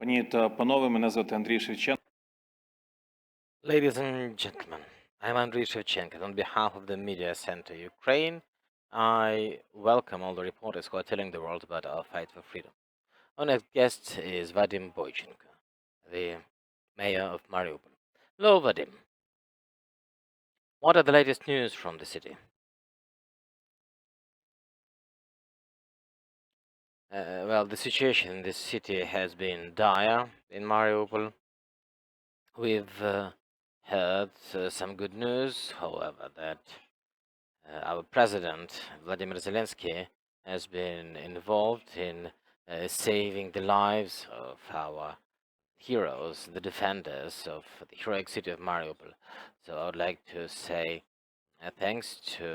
Пані та панове, мене звати Андрій Шевченко. Ladies and gentlemen, I'm Andriy Shevchenko. On behalf of the Mediacentru Ukraine, I welcome all the reporters who are telling the world about our fight for freedom. Our next guest is Vadym Boichenko, the mayor of Mariupol. Hello, Vadym. What are the latest news from the city? Well, the situation in this city has been dire in Mariupol. We've heard some good news, however, that our president, Vladimir Zelensky, has been involved in saving the lives of our heroes, the defenders of the heroic city of Mariupol. So I would like to say thanks to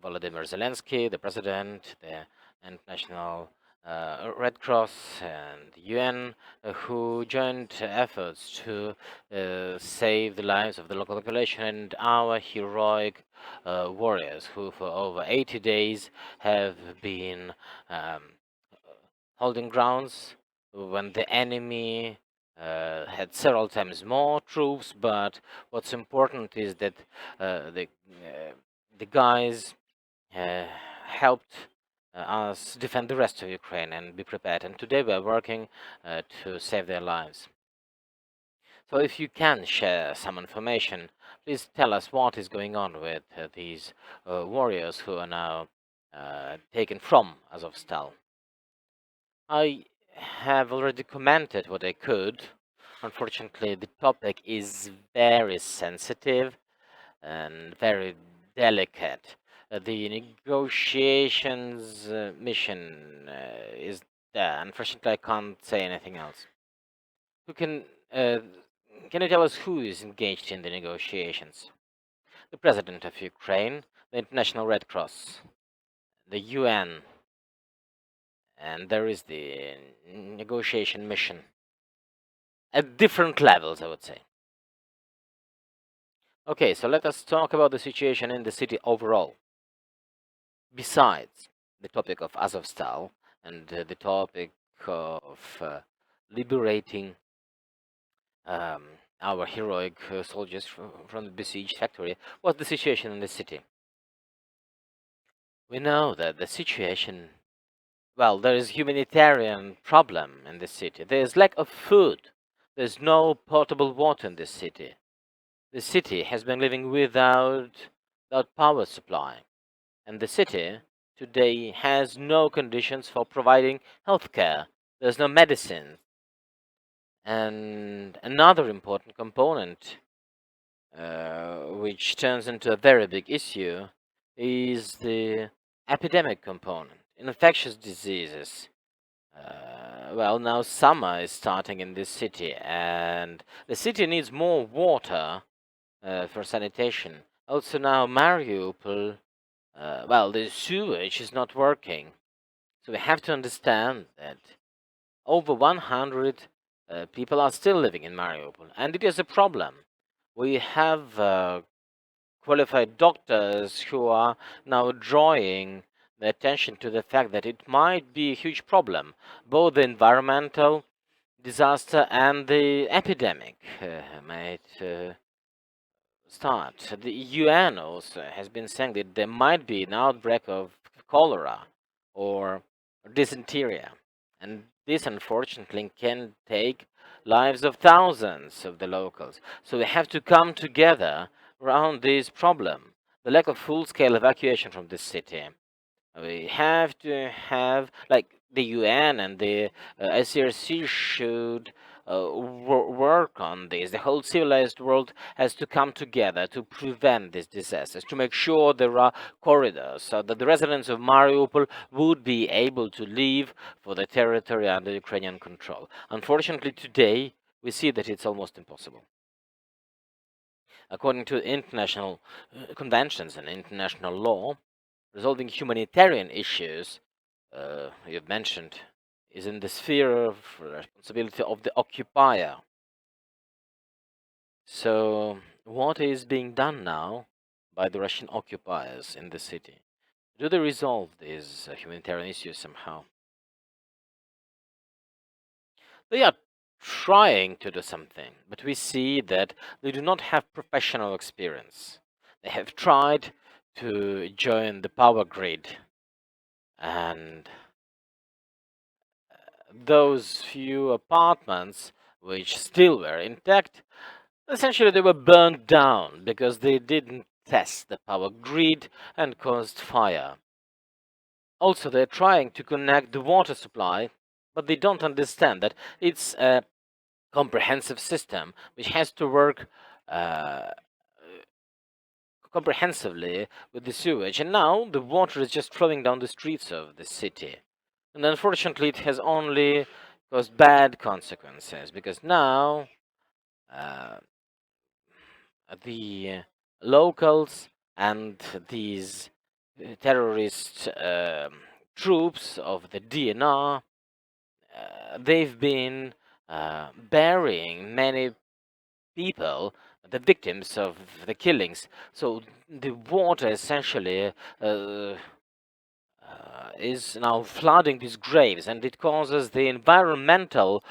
Volodymyr Zelensky, the president, the international Red Cross and UN, who joined efforts to save the lives of the local population and our heroic warriors who for over 80 days have been holding grounds when the enemy had several times more troops. But what's important is that the guys helped us defend the rest of Ukraine and be prepared. And today we are working to save their lives. So if you can share some information, please tell us what is going on with these warriors who are now taken from Azovstal. I have already commented what I could. Unfortunately, the topic is very sensitive and very delicate. The negotiations mission is there. Unfortunately, I can't say anything else. Who can you tell us who is engaged in the negotiations? The President of Ukraine, the International Red Cross, the UN, and there is the negotiation mission at different levels, I would say. Okay, so let us talk about the situation in the city overall. Besides the topic of Azovstal and the topic of liberating our heroic soldiers from the besieged factory, what's the situation in the city? We know that the situation, well, there is humanitarian problem in the city. There is lack of food. There's no potable water in this city. The city has been living without power supply, and the city today has no conditions for providing healthcare. There's no medicine. And another important component, which turns into a very big issue, is the epidemic component, infectious diseases. Well, now summer is starting in this city, and the city needs more water for sanitation. Also now Mariupol, well, the sewage is not working. So we have to understand that over 100 people are still living in Mariupol, and it is a problem. We have qualified doctors who are now drawing the attention to the fact that it might be a huge problem, both the environmental disaster and the epidemic might start. The UN also has been saying that there might be an outbreak of cholera or dysentery, and this unfortunately can take lives of thousands of the locals. So we have to come together around this problem, the lack of full-scale evacuation from this city. We have to have, like, the UN and the ICRC should work on this. The whole civilized world has to come together to prevent these disasters, to make sure there are corridors so that the residents of Mariupol would be able to leave for the territory under Ukrainian control. Unfortunately, today, we see that it's almost impossible. According to international conventions and international law, resolving humanitarian issues, you've mentioned, is in the sphere of responsibility of the occupier. So, what is being done now by the Russian occupiers in the city? Do they resolve these humanitarian issues somehow? They are trying to do something, but we see that they do not have professional experience. They have tried to join the power grid, and those few apartments which still were intact, essentially they were burned down because they didn't test the power grid and caused fire. Also, they're trying to connect the water supply, but they don't understand that it's a comprehensive system which has to work uh, comprehensively with the sewage. And now the water is just flowing down the streets of the city. And unfortunately, it has only caused bad consequences because now uh, the locals and these terrorist troops of the DNR, they've been burying many people, the victims of the killings. So the water essentially is now flooding these graves, and it causes the environmental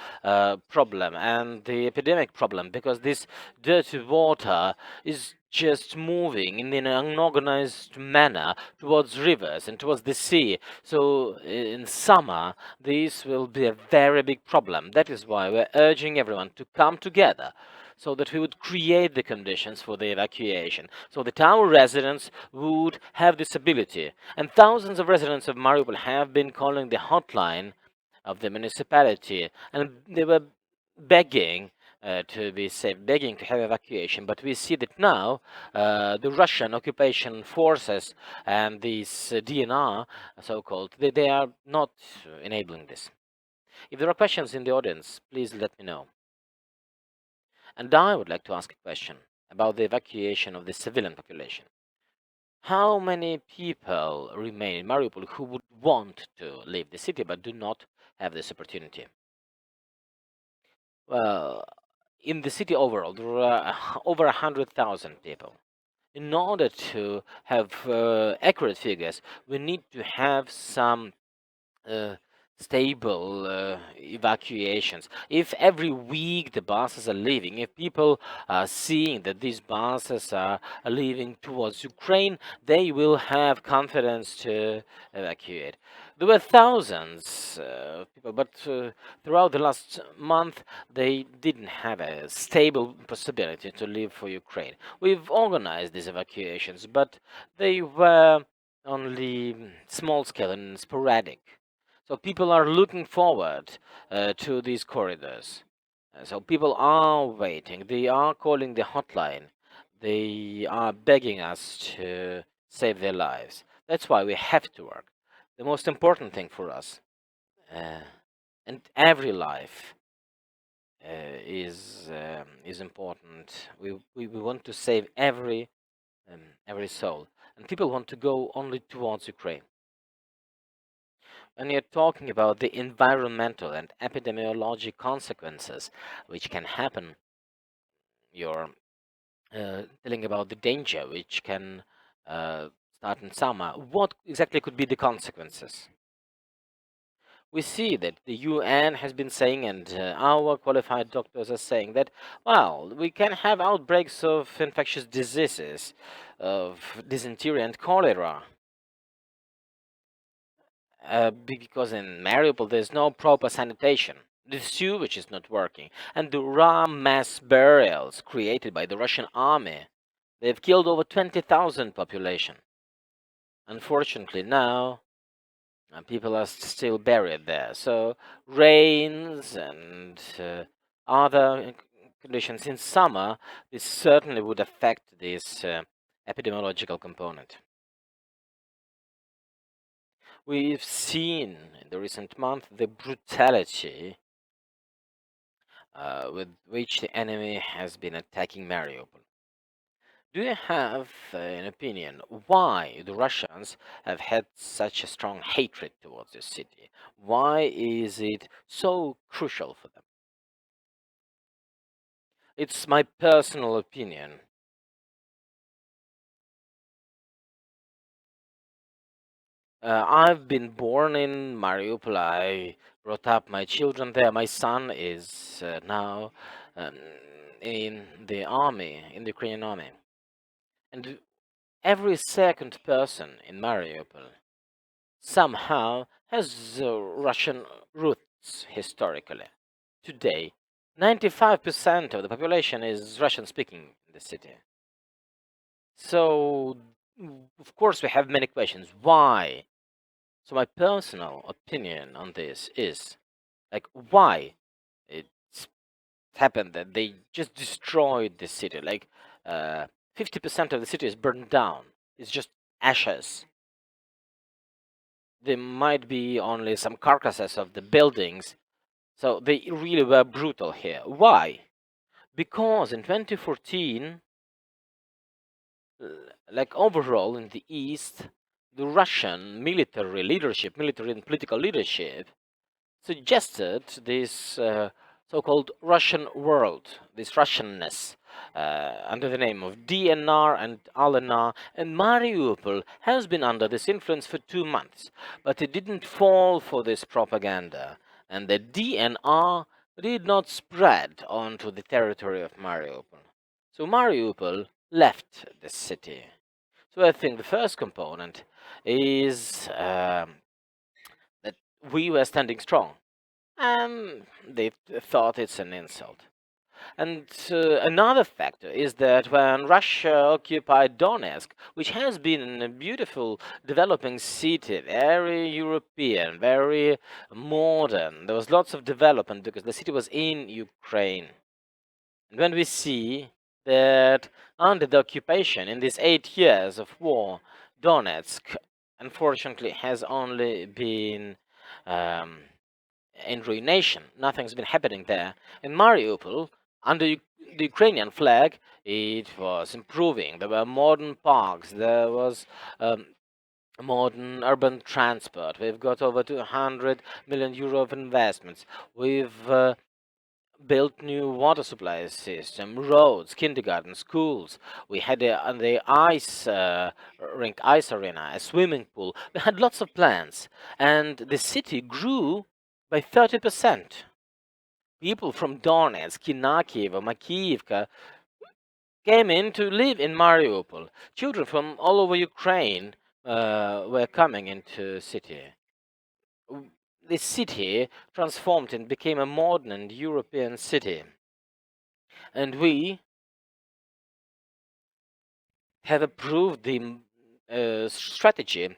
problem and the epidemic problem because this dirty water is just moving in an unorganized manner towards rivers and towards the sea. So in summer, this will be a very big problem. That is why we're urging everyone to come together so that we would create the conditions for the evacuation, so that our residents would have this ability. And thousands of residents of Mariupol have been calling the hotline of the municipality, and they were begging to be safe, begging to have evacuation. But we see that now the Russian occupation forces and these DNR, so-called, they are not enabling this. If there are questions in the audience, please let me know. And I would like to ask a question about the evacuation of the civilian population. How many people remain in Mariupol who would want to leave the city but do not have this opportunity? Well, in the city overall, there are over 100,000 people. In order to have accurate figures, we need to have some uh, stable evacuations. If every week the buses are leaving, if people are seeing that these buses are leaving towards Ukraine, they will have confidence to evacuate. There were thousands of people, but throughout the last month, they didn't have a stable possibility to leave for Ukraine. We've organized these evacuations, but they were only small scale and sporadic. So people are looking forward to these corridors. So people are waiting. They are calling the hotline. They are begging us to save their lives. That's why we have to work. The most important thing for us, uh, and every life is important. We want to save every soul, and people want to go only towards Ukraine. When you're talking about the environmental and epidemiologic consequences which can happen, you're telling about the danger which can start in summer. What exactly could be the consequences? We see that the UN has been saying, and our qualified doctors are saying that, well, we can have outbreaks of infectious diseases, of dysentery and cholera. Because in Mariupol there's no proper sanitation. The sewage is not working, and there are mass burials created by the Russian army. They've killed over 20,000 population. Unfortunately, now people are still buried there. So rains and other conditions in summer, this certainly would affect this epidemiological component. We've seen in the recent month the brutality with which the enemy has been attacking Mariupol. Do you have an opinion why the Russians have had such a strong hatred towards this city? Why is it so crucial for them? It's my personal opinion. I've been born in Mariupol. I brought up my children there. My son is now um, in the army, in the Ukrainian army. And every second person in Mariupol somehow has Russian roots historically. Today, 95% of the population is Russian speaking in the city. So, of course, we have many questions. Why? So, my personal opinion on this is like, why it's happened that they just destroyed the city? Like, 50% of the city is burned down, it's just ashes. There might be only some carcasses of the buildings. So they really were brutal here. Why? Because in 2014, like overall in the East, the Russian military leadership, military and political leadership, suggested this so-called Russian world, this Russianness, under the name of DNR and LNR, and Mariupol has been under this influence for 2 months, but it didn't fall for this propaganda, and the DNR did not spread onto the territory of Mariupol. So Mariupol left the city. So I think the first component is that we were standing strong, and they thought it's an insult. And another factor is that when Russia occupied Donetsk, which has been a beautiful developing city, very European, very modern, there was lots of development because the city was in Ukraine. And when we see that under the occupation, in these 8 years of war, Donetsk, unfortunately, has only been in ruination. Nothing's been happening there. In Mariupol, under the Ukrainian flag, it was improving. There were modern parks. There was modern urban transport. We've got over 200 million euro of investments. We've built new water supply system, roads, kindergarten, schools. We had the ice rink, ice arena, a swimming pool. We had lots of plans, and the city grew by 30%. People from Donetsk, Kyiv, Makiivka came in to live in Mariupol. Children from all over Ukraine were coming into city. The city transformed and became a modern and European city. And we have approved the strategy,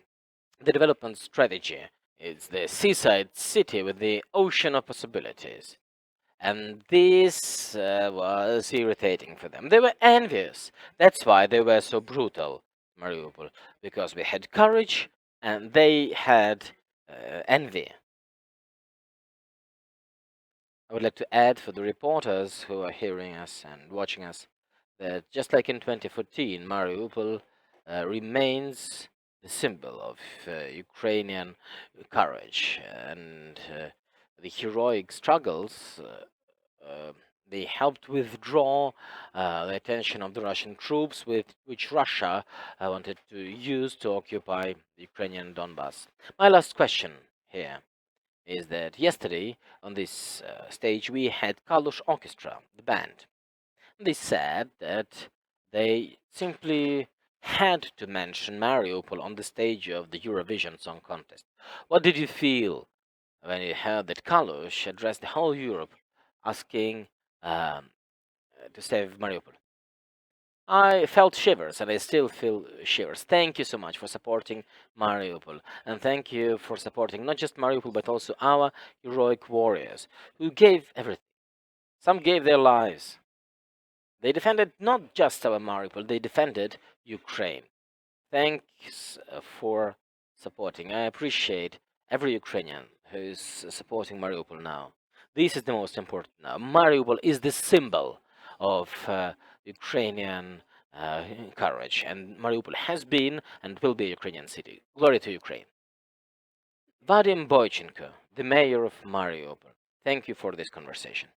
the development strategy. It's the seaside city with the ocean of possibilities. And this was irritating for them. They were envious. That's why they were so brutal, Mariupol, because we had courage and they had envy. I would like to add for the reporters who are hearing us and watching us that just like in 2014, Mariupol remains the symbol of Ukrainian courage and the heroic struggles. They helped withdraw the attention of the Russian troops, with which Russia wanted to use to occupy the Ukrainian Donbass. My last question here is that yesterday on this stage we had Kalush Orchestra, the band. They said that they simply had to mention Mariupol on the stage of the Eurovision Song Contest. What did you feel when you heard that Kalush addressed the whole Europe asking to save Mariupol? I felt shivers, and I still feel shivers. Thank you so much for supporting Mariupol, and thank you for supporting not just Mariupol but also our heroic warriors who gave everything. Some gave their lives. They defended not just our Mariupol; they defended Ukraine. Thanks for supporting. I appreciate every Ukrainian who's supporting Mariupol now. This is the most important now. Mariupol is the symbol of Ukrainian courage, and Mariupol has been and will be a Ukrainian city. Glory to Ukraine. Vadym Boichenko, the mayor of Mariupol. Thank you for this conversation.